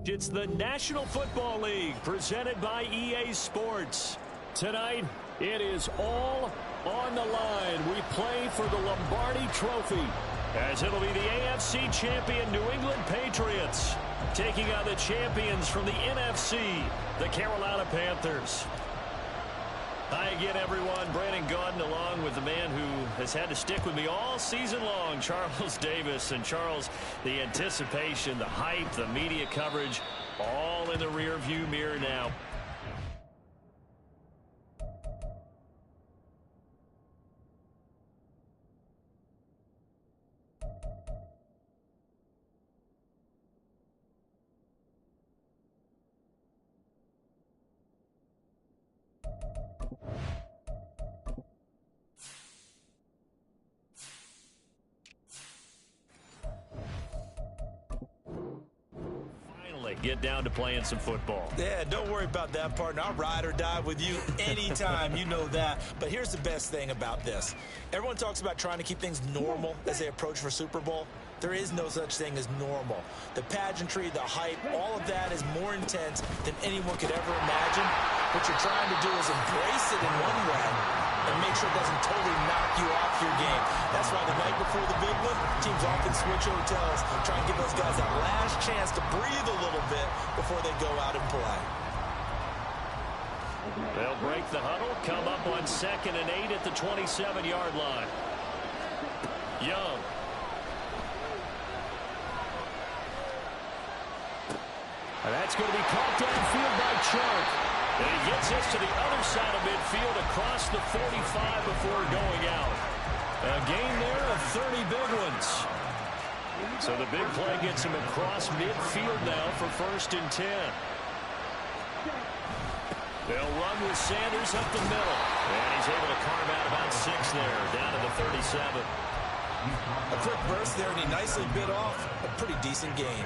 It's the National Football League presented by EA Sports. Tonight, it is all on the line. We play for the Lombardi Trophy, as it'll be the AFC champion New England Patriots taking on the champions from the NFC, the Carolina Panthers. Hi again, everyone. Brandon Gaudin along with the man who has had to stick with me all season long, Charles Davis. And Charles, the anticipation, the hype, the media coverage, all in the rearview mirror now. Get down to playing some football. Yeah, don't worry about that, partner. I'll ride or die with you anytime. You know that. But here's the best thing about this. Everyone talks about trying to keep things normal as they approach for Super Bowl. There is no such thing as normal. The pageantry, the hype, all of that is more intense than anyone could ever imagine. What you're trying to do is embrace it in one way and make sure it doesn't totally knock you off your game. That's why the night before the big one, teams often switch hotels, try and give those guys that last chance to breathe a little bit before they go out and play. They'll break the huddle, come up on 2nd and 8 at the 27-yard line. Young. And that's going to be caught downfield by Chark. And he gets us to the other side of midfield across the 45 before going out. A gain there of 30 big ones. So the big play gets him across midfield now for 1st and 10. They'll run with Sanders up the middle. And he's able to carve out about 6 there, down to the 37. A quick burst there, and he nicely bit off a pretty decent gain.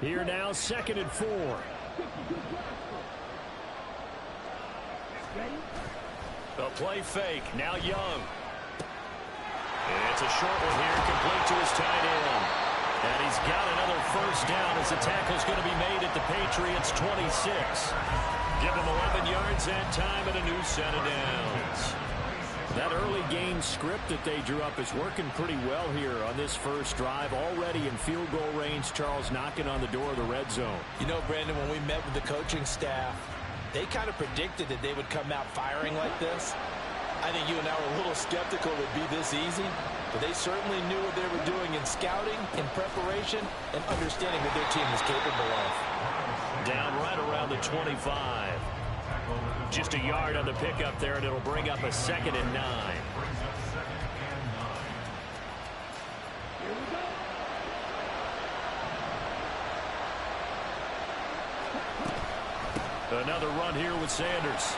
Here now, 2nd and 4. A play fake. Now Young. It's a short one here, complete to his tight end. And he's got another 1st down as the tackle's going to be made at the Patriots' 26. Give him 11 yards that time and a new set of downs. That early game script that they drew up is working pretty well here on this first drive. Already in field goal range, Charles knocking on the door of the red zone. You know, Brandon, when we met with the coaching staff, they kind of predicted that they would come out firing like this. I think you and I were a little skeptical it would be this easy, but they certainly knew what they were doing in scouting, in preparation, and understanding what their team was capable of. Down right around the 25. Just a yard on the pickup there, and it'll bring up a 2nd and 9. Another run here with Sanders.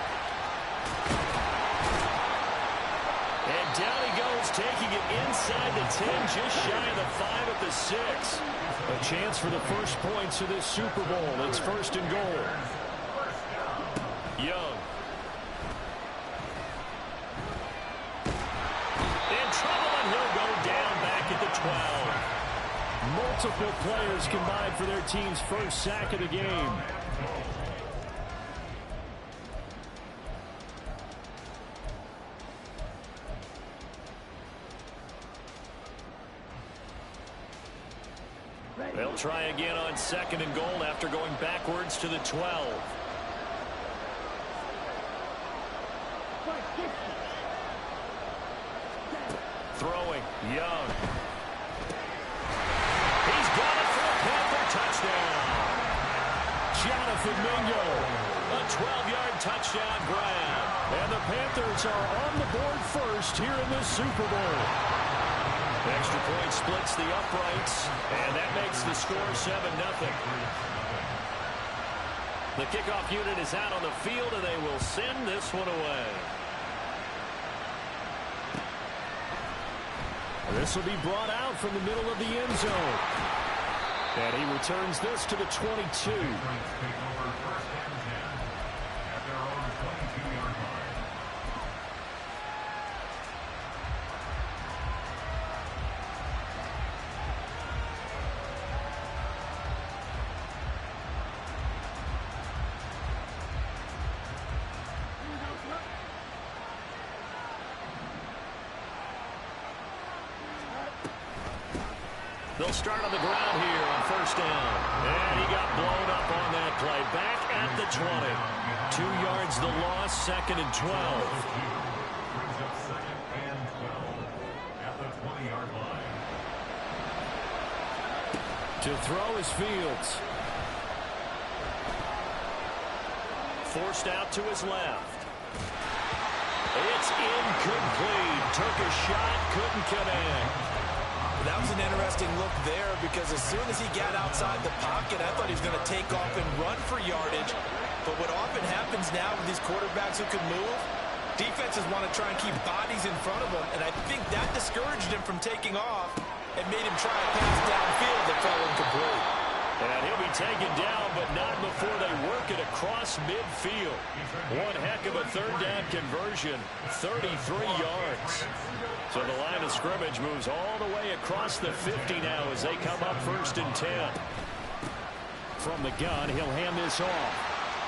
And down he goes, taking it inside the 10, just shy of the 5 at the 6. A chance for the first points of this Super Bowl. It's 1st and goal. Young. In trouble, and he'll go down back at the 12. Multiple players combined for their team's first sack of the game. They'll try again on 2nd and goal after going backwards to the 12. Throwing, Young. He's got it for a Panther touchdown. Jonathan Mingo, a 12-yard touchdown grab. And the Panthers are on the board first here in this Super Bowl. Extra point splits the uprights, and that makes the score 7-0. The kickoff unit is out on the field, and they will send this one away. This will be brought out from the middle of the end zone. And he returns this to the 22. They'll start on the ground here on first down. And he got blown up on that play. Back at the 20. 2 yards the loss, 2nd and 12. To throw is Fields. Forced out to his left. It's incomplete. Took a shot, couldn't connect. That was an interesting look there because as soon as he got outside the pocket, I thought he was going to take off and run for yardage. But what often happens now with these quarterbacks who can move, defenses want to try and keep bodies in front of them, and I think that discouraged him from taking off and made him try a pass downfield that fell incomplete. And he'll be taken down, but not before they work it across midfield. One heck of a third down conversion, 33 yards. So the line of scrimmage moves all the way across the 50 now as they come up 1st and 10. From the gun, he'll hand this off.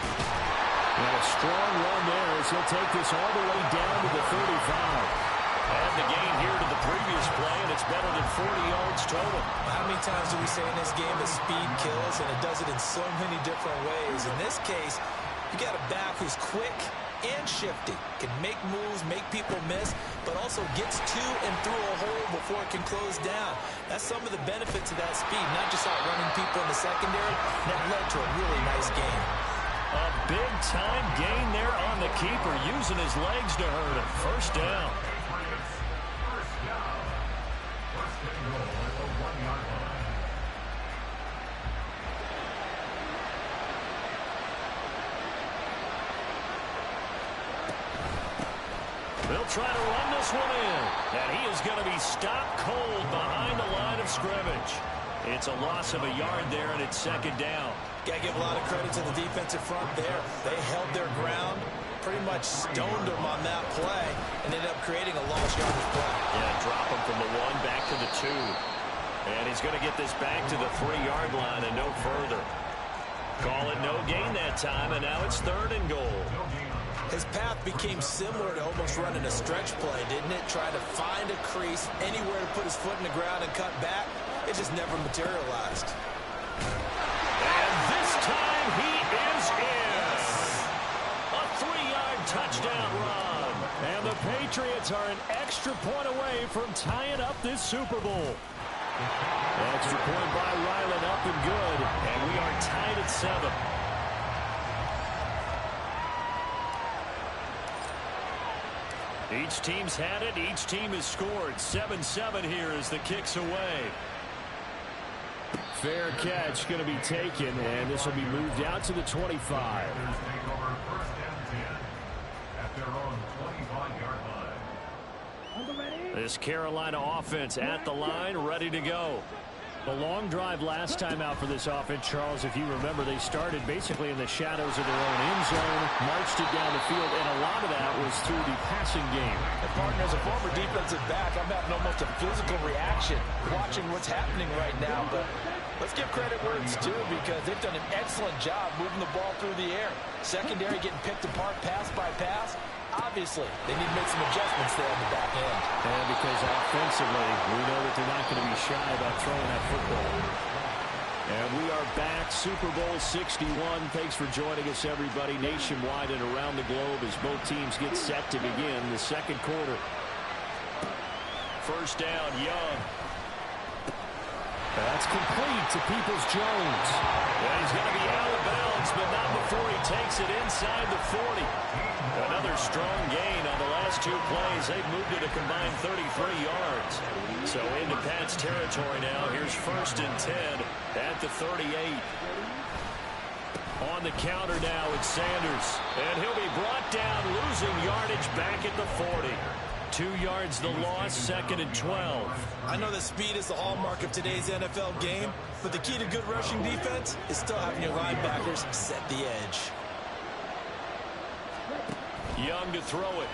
And a strong run there as he'll take this all the way down to the 35. And the gain here to the previous play, and it's better than 40 yards total. How many times do we say in this game that speed kills, and it does it in so many different ways? In this case, you got a back who's quick and shifty, can make moves, make people miss, but also gets to and through a hole before it can close down. That's some of the benefits of that speed, not just outrunning people in the secondary. That led to a really nice gain. A big-time gain there on the keeper, using his legs to hurt him. First down. They'll try to run this one in. And he is going to be stopped cold behind the line of scrimmage. It's a loss of a yard there, and it's 2nd down. Got to give a lot of credit to the defensive front there. They held their ground, pretty much stoned them on that play, and ended up creating a lost yardage play. Yeah, drop him from the 1 back to the 2. And he's going to get this back to the 3-yard line and no further. Call it no gain that time, and now it's 3rd and goal. His path became similar to almost running a stretch play, didn't it? Trying to find a crease, anywhere to put his foot in the ground and cut back. It just never materialized. And this time he is in. A 3-yard touchdown run. And the Patriots are an extra point away from tying up this Super Bowl. Extra point by Ryland, up and good. And we are tied at 7. Each team's had it. Each team has scored. 7-7 here as the kick's away. Fair catch going to be taken, and this will be moved out to the 25. This Carolina offense at the line, ready to go. The long drive last time out for this offense, Charles, if you remember, they started basically in the shadows of their own end zone, marched it down the field, and a lot of that was through the passing game. And partner, as a former defensive back, I'm having almost a physical reaction watching what's happening right now. But let's give credit where it's due because they've done an excellent job moving the ball through the air. Secondary getting picked apart pass by pass. Obviously, they need to make some adjustments there on the back end. And because offensively, we know that they're not going to be shy about throwing that football. And we are back, Super Bowl 61. Thanks for joining us, everybody, nationwide and around the globe as both teams get set to begin the 2nd quarter. First down, Young. That's complete to Peoples-Jones. And he's going to be out of bounds, but not before he takes it inside the 40. Another strong gain on the last 2 plays. They've moved it a combined 33 yards. So into Pat's territory now. Here's 1st and 10 at the 38. On the counter now, it's Sanders. And he'll be brought down, losing yardage back at the 40. 2 yards the loss, 2nd and 12. I know that speed is the hallmark of today's NFL game, but the key to good rushing defense is still having your linebackers set the edge. Young to throw it.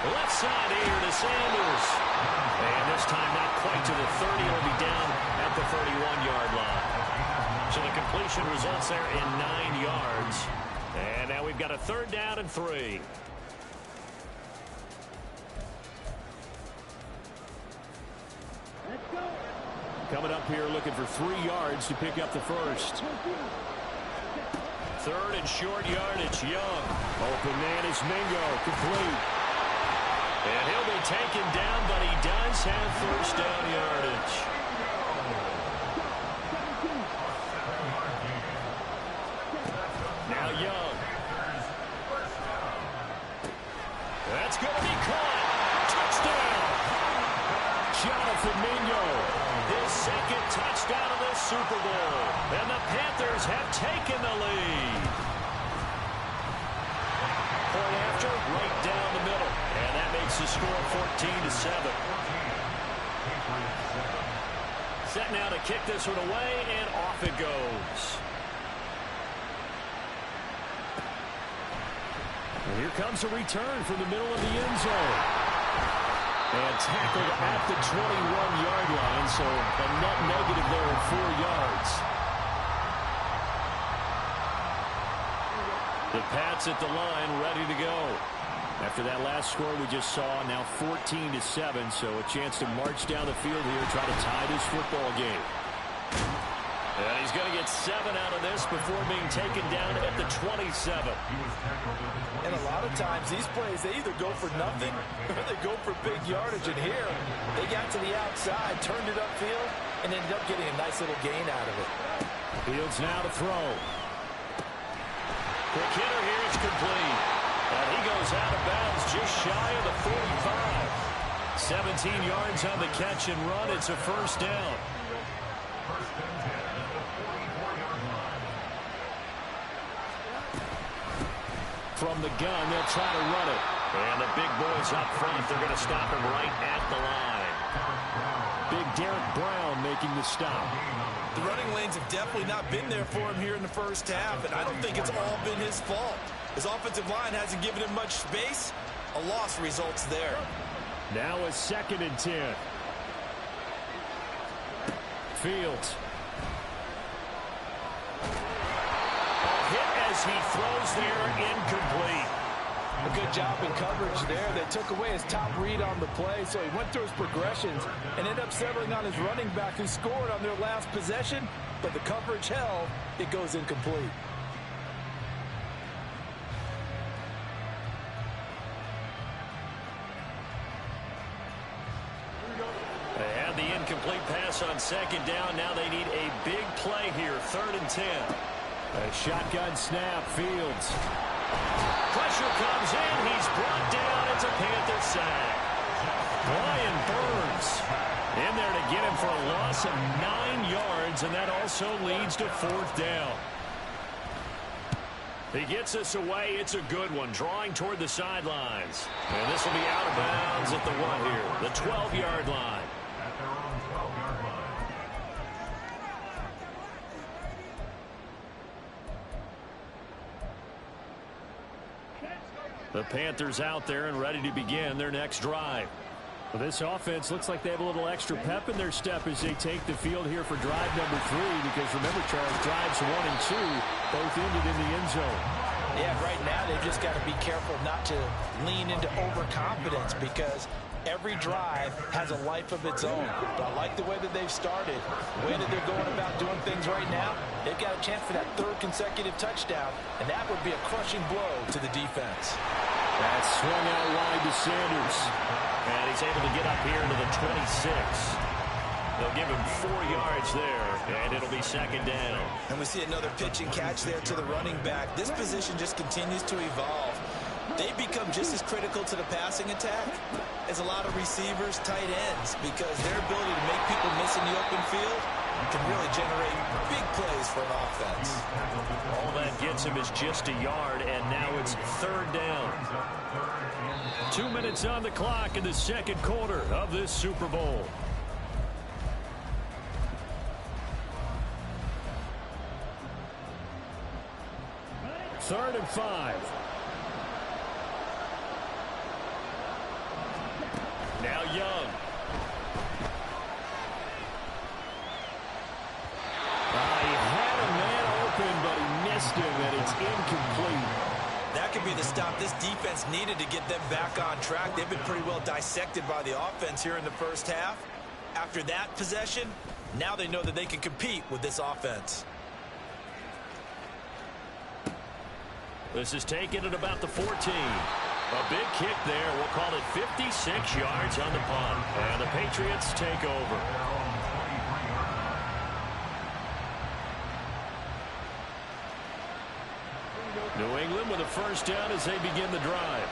Left side here to Sanders. And this time not quite to the 30. It'll be down at the 31-yard line. So the completion results there in 9 yards. And now we've got a 3rd down and 3. Let's go! coming up here looking for 3 yards to pick up the first. 3rd and short yardage. Young. Open man is Mingo. Complete. And he'll be taken down, but he does have first down yardage. Now Young. That's going to be caught. Touchdown. Jonathan Mingo. His 2nd touchdown of the Super Bowl. And the Panthers have taken the lead. Point after, right down the middle. And that makes the score 14-7. Set now to kick this one away, and off it goes. And here comes a return from the middle of the end zone. And tackled at the 21-yard line, so a net negative there of 4 yards. The Pats at the line, ready to go. After that last score we just saw, now 14-7, so a chance to march down the field here, try to tie this football game. And he's going to get 7 out of this before being taken down at the 27. And a lot of times these plays, they either go for nothing or they go for big yardage. And here, they got to the outside, turned it upfield, and ended up getting a nice little gain out of it. Fields now to throw. Quick hitter here is complete. And he goes out of bounds just shy of the 45. 17 yards on the catch and run. It's a first down. From the gun, they'll try to run it. And the big boys up front, they're going to stop him right at the line. Big Derek Brown making the stop. The running lanes have definitely not been there for him here in the first half, and I don't think it's all been his fault. His offensive line hasn't given him much space. A loss results there. Now a 2nd and 10. Fields. As he throws there, incomplete. A good job in coverage there. They took away his top read on the play, so he went through his progressions and ended up settling on his running back who scored on their last possession, but the coverage held. It goes incomplete. They had the incomplete pass on 2nd down. Now they need a big play here, 3rd and 10. A shotgun snap, Fields. Pressure comes in. He's brought down. It's a Panther sack. Brian Burns in there to get him for a loss of 9 yards, and that also leads to 4th down. He gets us away. It's a good one, drawing toward the sidelines. And this will be out of bounds at the 1 here, the 12-yard line. The Panthers out there and ready to begin their next drive. Well, this offense looks like they have a little extra pep in their step as they take the field here for drive number 3, because remember, Charles, drives 1 and 2 both ended in the end zone. Yeah, right now they've just got to be careful not to lean into overconfidence, because every drive has a life of its own. But I like the way that they've started. The way that they're going about doing things right now, they've got a chance for that 3rd consecutive touchdown, and that would be a crushing blow to the defense. That's swung out wide to Sanders. And he's able to get up here to the 26. They'll give him 4 yards there, and it'll be 2nd down. And we see another pitch and catch there to the running back. This position just continues to evolve. They become just as critical to the passing attack as a lot of receivers, tight ends, because their ability to make people miss in the open field can really generate big plays for an offense. All that gets him is just a yard, and now it's 3rd down. 2 minutes on the clock in the 2nd quarter of this Super Bowl. Third and 5. Now Young. He had a man open, but he missed him, and it's incomplete. That could be the stop this defense needed to get them back on track. They've been pretty well dissected by the offense here in the first half. After that possession, Now they know that they can compete with this offense. This is taken at about the 14. A big kick there. We'll call it 56 yards on the punt. And the Patriots take over. New England with a first down as they begin the drive.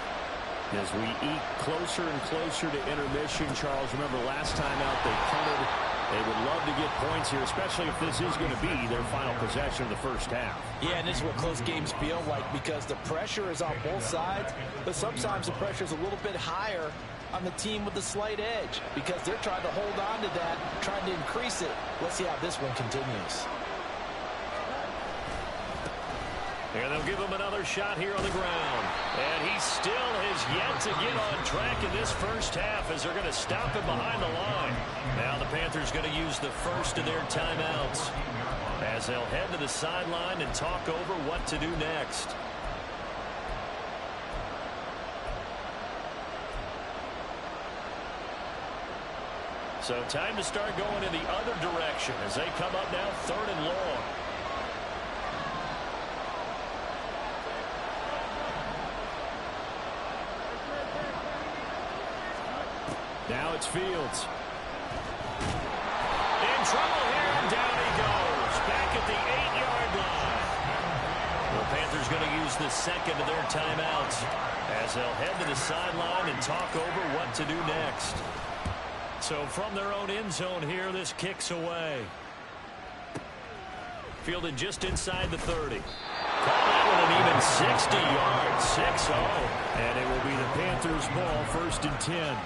As we eke closer and closer to intermission, Charles, remember last time out they punted. They would love to get points here, especially if this is going to be their final possession of the first half. Yeah, and this is what close games feel like because the pressure is on both sides, but sometimes the pressure is a little bit higher on the team with the slight edge because they're trying to hold on to that, trying to increase it. Let's see how this one continues. And they'll give him another shot here on the ground. And he still has yet to get on track in this first half as they're going to stop him behind the line. Now the Panthers going to use the first of their timeouts as they'll head to the sideline and talk over what to do next. So time to start going in the other direction as they come up now 3rd and long. Now it's Fields. In trouble here, and down he goes. Back at the 8-yard line. The Panthers going to use the second of their timeouts as they'll head to the sideline and talk over what to do next. So from their own end zone here, this kicks away. Fielded just inside the 30. Call that with an even 60 yards, 6-0. And it will be the Panthers' ball, 1st and 10.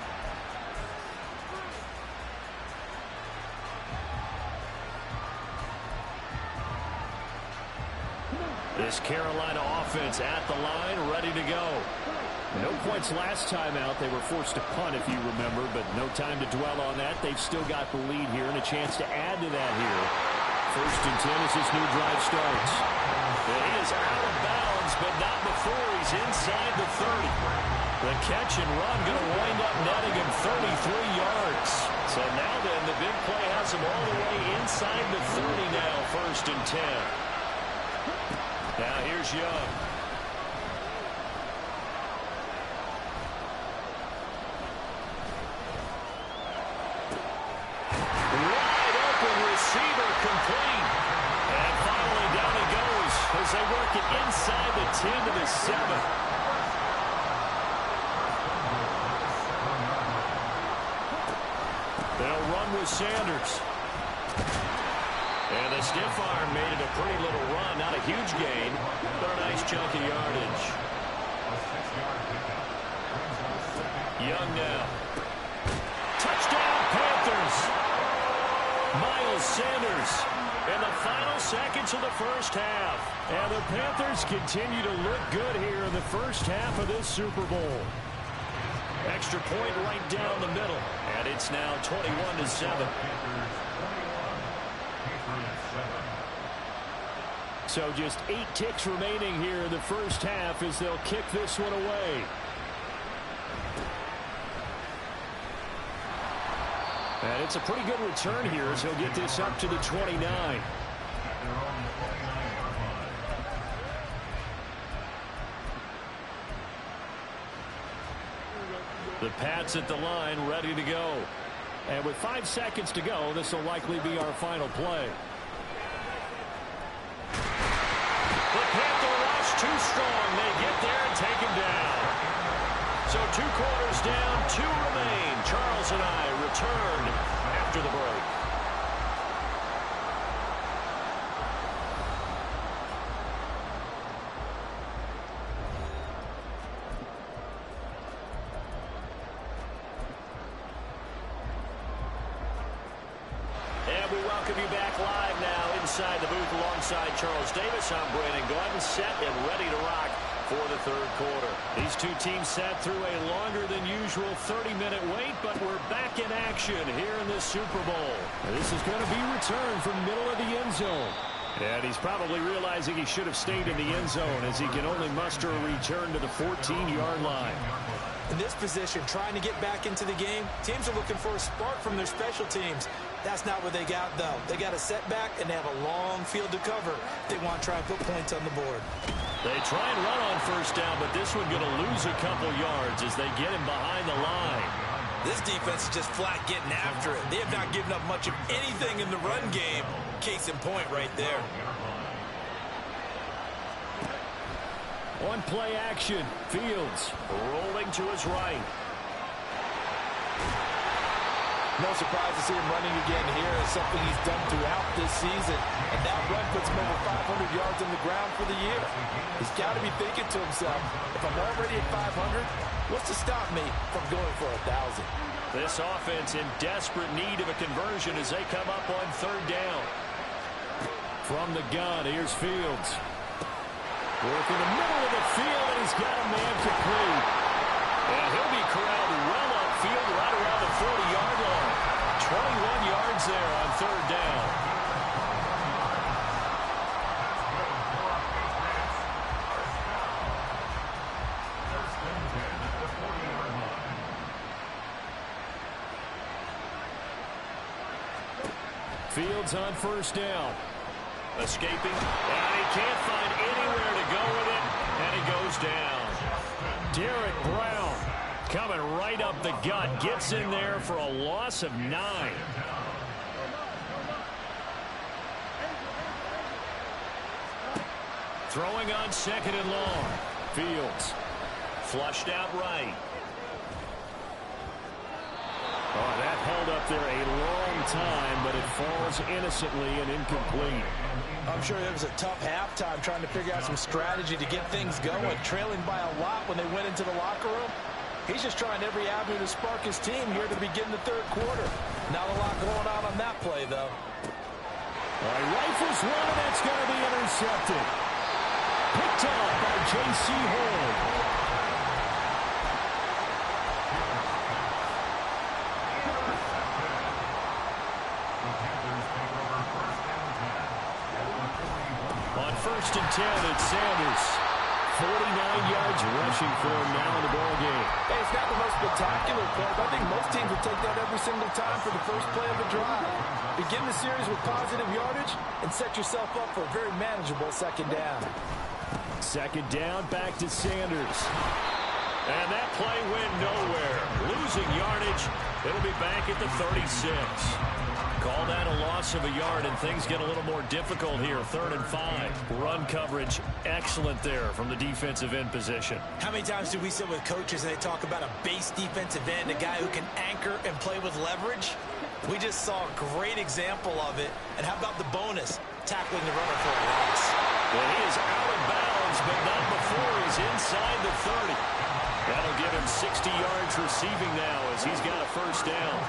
This Carolina offense at the line, ready to go. No points last time out. They were forced to punt, if you remember, but no time to dwell on that. They've still got the lead here and a chance to add to that here. 1st and 10 as this new drive starts. He is out of bounds, but not before he's inside the 30. The catch and run going to wind up netting him 33 yards. So now then, the big play has him all the way inside the 30 now, 1st and 10. Now here's Young. Wide open receiver complete. And finally down he goes as they work it inside the 10 to the 7. They'll run with Sanders. And the stiff arm made it a pretty little run. Not a huge gain, but a nice chunk of yardage. Young now. Touchdown, Panthers. Miles Sanders in the final seconds of the first half. And the Panthers continue to look good here in the first half of this Super Bowl. Extra point right down the middle. And it's now 21-7. So just 8 ticks remaining here in the first half as they'll kick this one away. And it's a pretty good return here as he'll get this up to the 29. The Pats at the line ready to go. And with 5 seconds to go, this will likely be our final play. The Panther rush too strong. They get there and take him down. So 2 quarters down, 2 remain. Charles and I return after the break. And we welcome you back live now inside the booth alongside Charles Davis. I'm Brandon Gordon, set and ready to rock for the 3rd quarter. These two teams sat through a longer than usual 30-minute wait, but we're back in action here in this Super Bowl. And this is going to be returned from middle of the end zone. And he's probably realizing he should have stayed in the end zone as he can only muster a return to the 14-yard line. In this position, trying to get back into the game, teams are looking for a spark from their special teams. That's not what they got, though. They got a setback, and they have a long field to cover if they want to try and put points on the board. They try and run on first down, but this one going to lose a couple yards as they get him behind the line. This defense is just flat getting after it. They have not given up much of anything in the run game. Case in point right there. On play action, Fields rolling to his right. No surprise to see him running again here. It's something he's done throughout this season. And that run puts him over 500 yards on the ground for the year. He's got to be thinking to himself, if I'm already at 500, what's to stop me from going for 1,000? This offense in desperate need of a conversion as they come up on third down. From the gun, here's Fields. Working the middle of the field, and he's got a man complete. And he'll be corralled well upfield right around the 40-yard line. 21 yards there on third down. Fields on first down. Escaping, and he can't find anywhere to go with it, and he goes down. Derek Brown coming right up the gut, gets in there for a loss of 9. Throwing on second and long. Fields flushed out right. Oh, that held up there a long time, but it falls innocently and incomplete. I'm sure it was a tough halftime trying to figure out some strategy to get things going, trailing by a lot when they went into the locker room. He's just trying every avenue to spark his team here to begin the third quarter. Not a lot going on that play, though. All right, rifles one, and that's going to be intercepted. Picked off by J.C. Horn. First and 10, it's Sanders. 49 yards rushing for him now in the ball game. Hey, it's not the most spectacular play, but I think most teams will take that every single time for the first play of the drive. Begin the series with positive yardage and set yourself up for a very manageable second down. Second down, back to Sanders. And that play went nowhere. Losing yardage. It'll be back at the 36. Call that a loss of a yard, and things get a little more difficult here. 3rd and 5. Run coverage, excellent there from the defensive end position. How many times do we sit with coaches and they talk about a base defensive end, a guy who can anchor and play with leverage? We just saw a great example of it. And how about the bonus? Tackling the runner for a loss. Well, he is out of bounds, but not before he's inside the 30. That'll give him 60 yards receiving now as he's got a first down.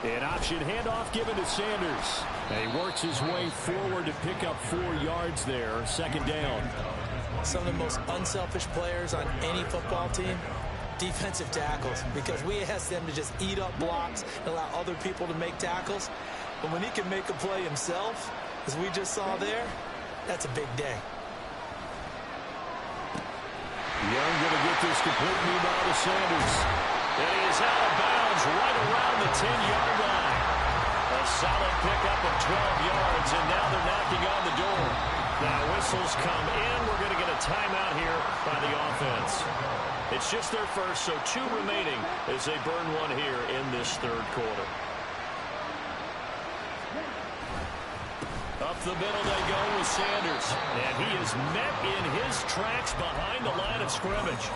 An option handoff given to Sanders. And he works his way forward to pick up 4 yards there. Second down. Some of the most unselfish players on any football team, defensive tackles, because we ask them to just eat up blocks and allow other people to make tackles. But when he can make a play himself, as we just saw there, that's a big day. Young going to get this complete meanwhile to Sanders. And he is out of bounds right around the 10-yard line. A solid pickup of 12 yards, and now they're knocking on the door. Now whistles come in. We're going to get a timeout here by the offense. It's just their first, so 2 remaining as they burn one here in this third quarter. Up the middle they go with Sanders. And he is met in his tracks behind the line of scrimmage.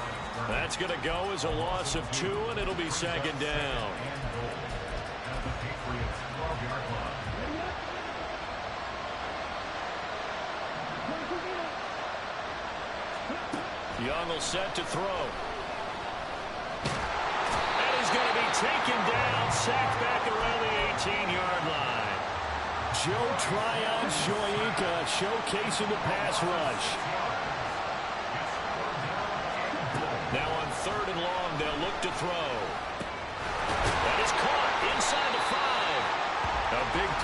That's going to go as a loss of 2, and it'll be second down. Young will set to throw. And he's going to be taken down, sacked back around the 18-yard line. Joe Tryon-Shoyinka showcasing the pass rush. Now on 3rd and long, they'll look to throw. That is caught inside the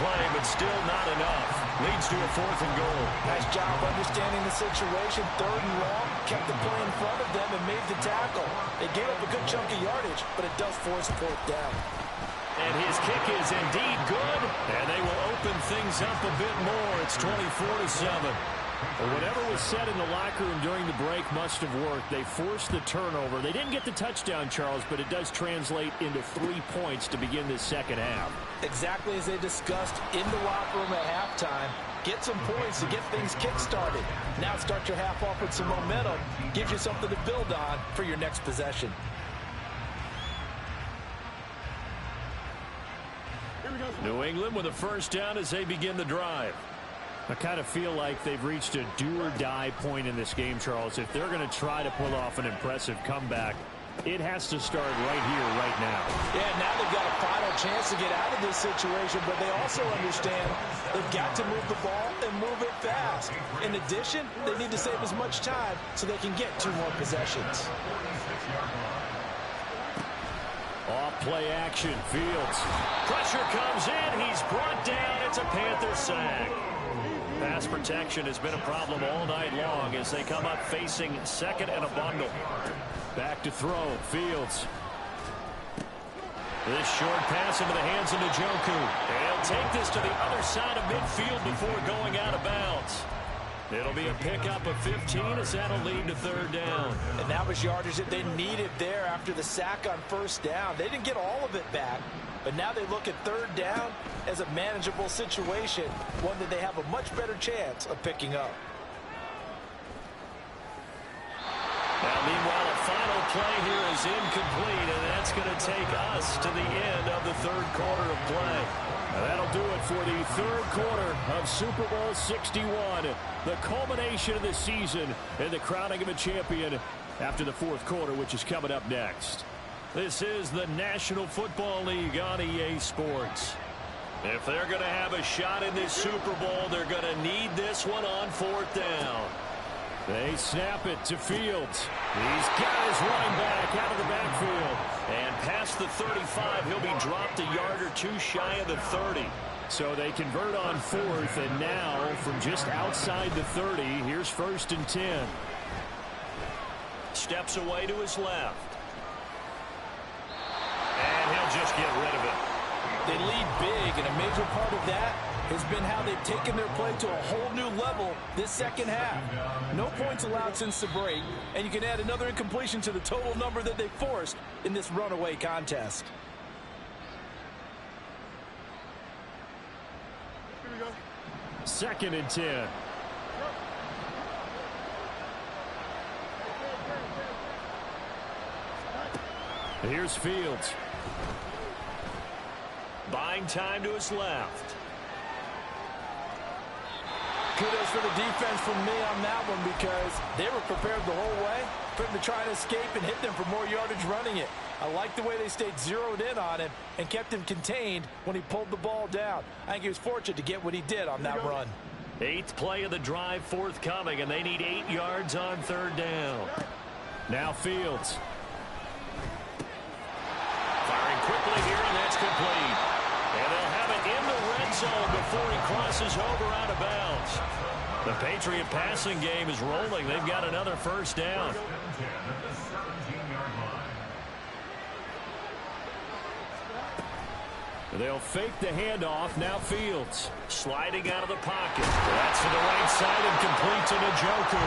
play, but still not enough. Leads to a 4th and goal. Nice job understanding the situation. 3rd and long, kept the play in front of them and made the tackle. They gave up a good chunk of yardage, but it does force a 4th down. And his kick is indeed good, and they will open things up a bit more. It's 24-7. Well, whatever was said in the locker room during the break must have worked. They forced the turnover. They didn't get the touchdown, Charles, but it does translate into 3 points to begin this second half. Exactly as they discussed in the locker room at halftime. Get some points to get things kick-started. Now start your half off with some momentum. Gives you something to build on for your next possession. New England with a 1st down as they begin the drive. I kind of feel like they've reached a do-or-die point in this game, Charles. If they're going to try to pull off an impressive comeback, it has to start right here, right now. Yeah, now they've got a final chance to get out of this situation, but they also understand they've got to move the ball and move it fast. In addition, they need to save as much time so they can get 2 more possessions. Off play action, Fields. Pressure comes in. He's brought down. It's a Panther sack. Pass protection has been a problem all night long as they come up facing 2nd and a bundle. Back to throw, Fields. This short pass into the hands of Njoku. He'll take this to the other side of midfield before going out of bounds. It'll be a pickup of 15 as that'll lead to 3rd down. And that was yardage that they needed there after the sack on 1st down. They didn't get all of it back, but now they look at 3rd down as a manageable situation, one that they have a much better chance of picking up. Now, meanwhile, a final play here is incomplete, and that's going to take us to the end of the 3rd quarter of play. Now, that'll do it for the 3rd quarter of Super Bowl 61, the culmination of the season and the crowning of a champion after the 4th quarter, which is coming up next. This is the National Football League on EA Sports. If they're going to have a shot in this Super Bowl, they're going to need this one on 4th down. They snap it to Fields. He's got his running back out of the backfield. And past the 35, he'll be dropped a yard or 2 shy of the 30. So they convert on 4th, and now from just outside the 30, here's 1st and 10. Steps away to his left. And he'll just get rid of it. They lead big, and a major part of that has been how they've taken their play to a whole new level this second half. No points allowed since the break, and you can add another incompletion to the total number that they forced in this runaway contest. Here we go. 2nd and 10. Here's Fields. Buying time to his left. Kudos for the defense from me on that one because they were prepared the whole way for him to try and escape and hit them for more yardage running it. I like the way they stayed zeroed in on him and kept him contained when he pulled the ball down. I think he was fortunate to get what he did on that run. 8th play of the drive forthcoming, and they need 8 yards on 3rd down. Now Fields. Firing quickly here, and that's complete. And they'll have it in the red zone before he crosses over out of bounds. The Patriot passing game is rolling. They've got another 1st down. They'll fake the handoff. Now Fields sliding out of the pocket. That's to the right side and complete to Njoku.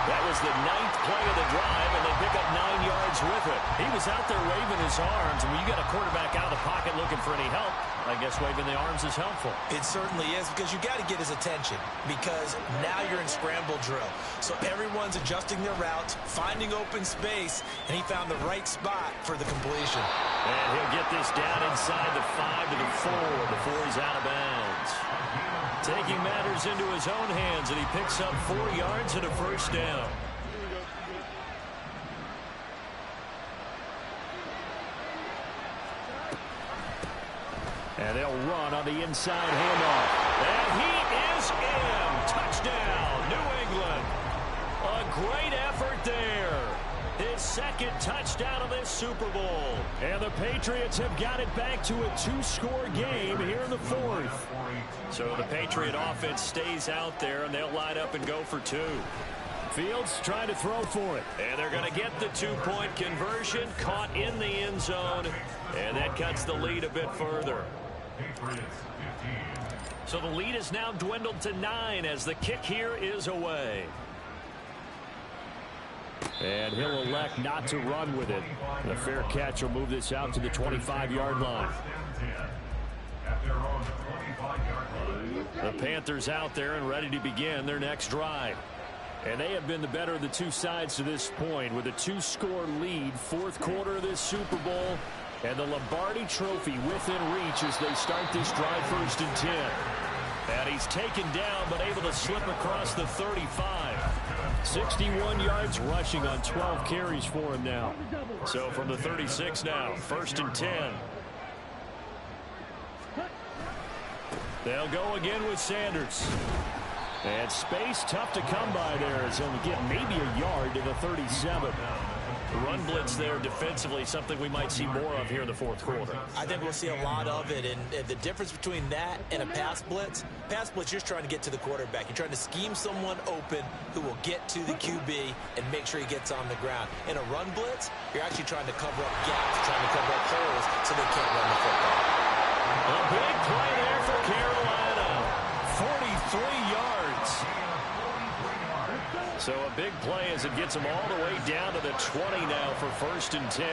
That was the 9th play of the drive, and they pick up 9 yards with it. He was out there waving his arms, and when you got a quarterback out of the pocket looking for any help, I guess waving the arms is helpful. It certainly is, because you got to get his attention, because now you're in scramble drill. So everyone's adjusting their routes, finding open space, and he found the right spot for the completion. And he'll get this down inside the 5 to the 4 before he's out of bounds. Taking matters into his own hands, and he picks up 4 yards and a 1st down. And they'll run on the inside handoff. And he is in. Touchdown, New England. A great effort there. his second touchdown of this Super Bowl. And the Patriots have got it back to a 2-score game here in the fourth. So the Patriot offense stays out there, and they'll line up and go for 2. Fields trying to throw for it. And they're going to get the 2-point conversion, caught in the end zone, and that cuts the lead a bit further. So the lead is now dwindled to 9 as the kick here is away. And he'll elect not to run with it. The fair catch will move this out to the 25-yard line. The Panthers out there and ready to begin their next drive. And they have been the better of the two sides to this point with a 2-score lead, fourth quarter of this Super Bowl, and the Lombardi Trophy within reach as they start this drive 1st and 10. And he's taken down but able to slip across the 35. 61 yards rushing on 12 carries for him now. So from the 36 now, 1st and 10. They'll go again with Sanders. And space tough to come by there as he'll get maybe a yard to the 37. Run blitz there defensively, something we might see more of here in the fourth quarter. I think we'll see a lot of it, and the difference between that and a pass blitz, you're just trying to get to the quarterback. You're trying to scheme someone open who will get to the QB and make sure he gets on the ground. In a run blitz, you're actually trying to cover up gaps, trying to cover up holes so they can't run the football. A big play there for Carolina. 43 yards. So a big play as it gets them all the way down to the 20 now for 1st and 10.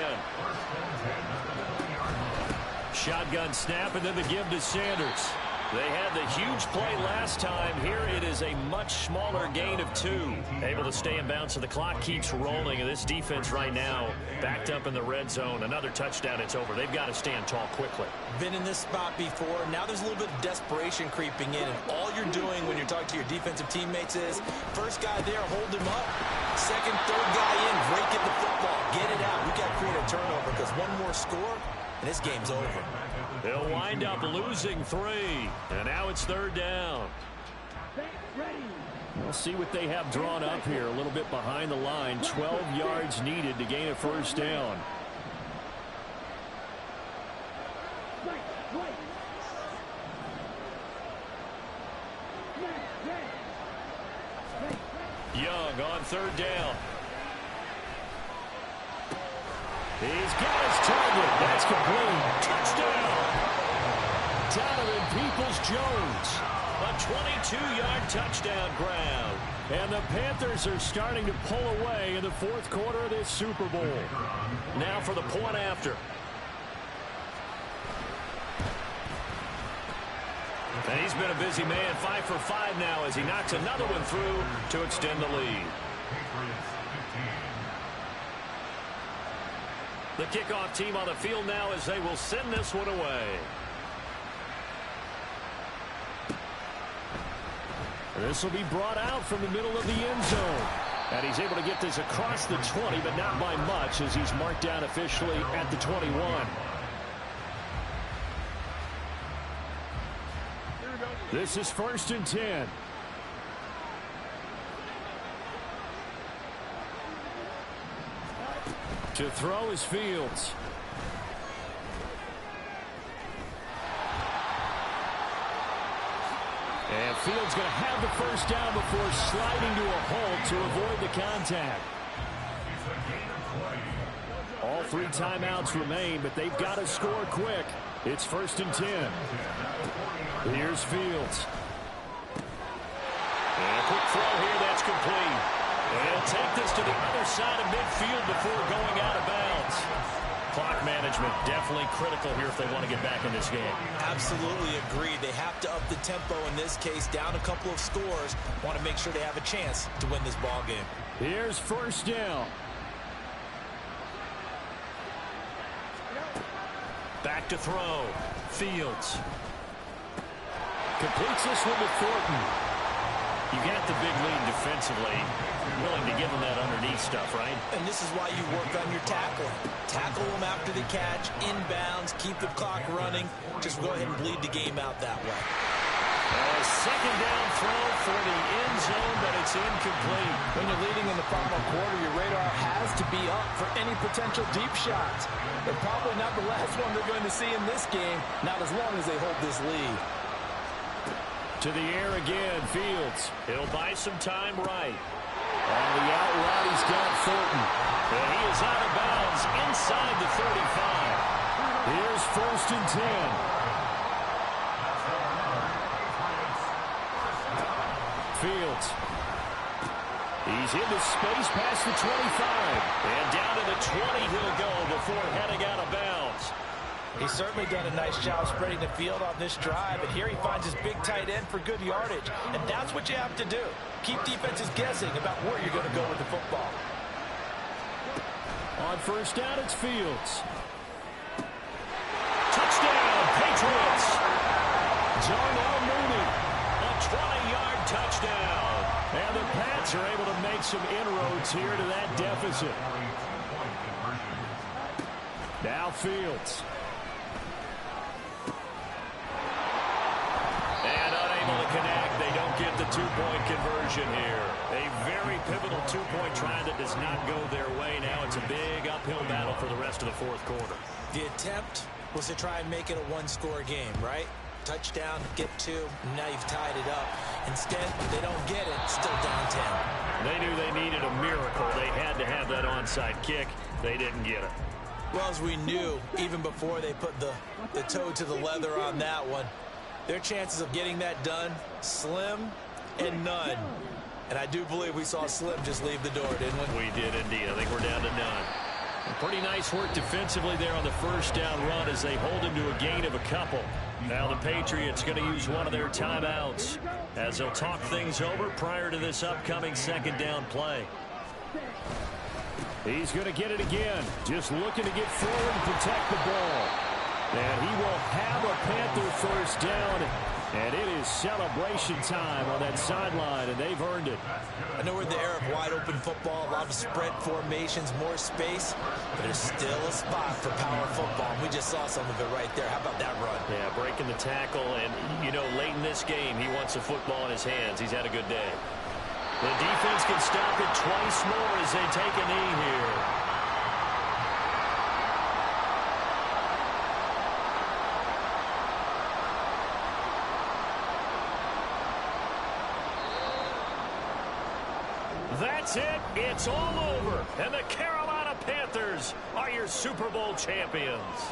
Shotgun snap and then the give to Sanders. They had the huge play last time. Here it is a much smaller gain of 2. Able to stay in bounds, so the clock keeps rolling. And this defense right now backed up in the red zone. Another touchdown, it's over. They've got to stand tall quickly. Been in this spot before. Now there's a little bit of desperation creeping in. And all you're doing when you're talking to your defensive teammates is, first guy there, hold him up. Second, third guy in, break at the football. Get it out. We got to create a turnover because one more score, and this game's over. They'll wind up losing 3. And now it's 3rd down. We'll see what they have drawn up here. A little bit behind the line. 12 yards needed to gain a 1st down. Young on 3rd down. He's got his target. That's complete. Touchdown. Donovan Peoples-Jones. A 22-yard touchdown grab. And the Panthers are starting to pull away in the fourth quarter of this Super Bowl. Now for the point after. And he's been a busy man, 5 for 5 now as he knocks another one through to extend the lead. The kickoff team on the field now as they will send this one away. This will be brought out from the middle of the end zone. And he's able to get this across the 20, but not by much as he's marked down officially at the 21. This is 1st and 10. To throw is Fields. And Fields going to have the 1st down before sliding to a hold to avoid the contact. All 3 timeouts remain, but they've got to score quick. It's 1st and 10. Here's Fields. And a quick throw here, that's complete. And he'll take this to the other side of midfield before going out of bounds. Clock management definitely critical here if they want to get back in this game. Absolutely agreed. They have to up the tempo in this case, down a couple of scores. Want to make sure they have a chance to win this ball game. Here's 1st down. Back to throw. Fields. Completes this one to Thornton. You got the big lead defensively. Willing to give them that underneath stuff, right? And this is why you work on your tackling. Tackle them after the catch, inbounds, keep the clock running. Just go ahead and bleed the game out that way. A second down throw for the end zone, but it's incomplete. When you're leading in the final quarter, your radar has to be up for any potential deep shots. They're probably not the last one they're going to see in this game, not as long as they hold this lead. To the air again, Fields. He'll buy some time right. On the out route, he's got Thornton. And he is out of bounds inside the 35. Here's 1st and 10. Fields. He's into space past the 25. And down to the 20 he'll go before heading out of bounds. He's certainly done a nice job spreading the field on this drive, and here he finds his big tight end for good yardage. And that's what you have to do. Keep defenses guessing about where you're going to go with the football. On 1st down, it's Fields. Touchdown, Patriots. Darnell Mooney, a 20-yard touchdown. And the Pats are able to make some inroads here to that deficit. Now Fields. And unable to connect. They don't get the two-point conversion here. A very pivotal two-point try that does not go their way. Now it's a big uphill battle for the rest of the 4th quarter. The attempt was to try and make it a one-score game, right? Touchdown, get 2, now you've tied it up. Instead, they don't get it, still down 10. They knew they needed a miracle. They had to have that onside kick. They didn't get it. Well, as we knew, even before they put the toe to the leather on that one, their chances of getting that done, slim and none. And I do believe we saw Slim just leave the door, didn't we? We did indeed. I think we're down to none. Pretty nice work defensively there on the 1st down run as they hold him to a gain of a couple. Now the Patriots going to use one of their timeouts as they'll talk things over prior to this upcoming 2nd down play. He's going to get it again. Just looking to get forward and protect the ball. And he will have a Panther 1st down. And it is celebration time on that sideline, and they've earned it. I know we're in the era of wide-open football, a lot of spread formations, more space, but there's still a spot for power football. We just saw some of it right there. How about that run? Yeah, breaking the tackle, and, you know, late in this game, he wants the football in his hands. He's had a good day. The defense can stop it twice more as they take a knee here. That's it. It's all over. And the Carolina Panthers are your Super Bowl champions.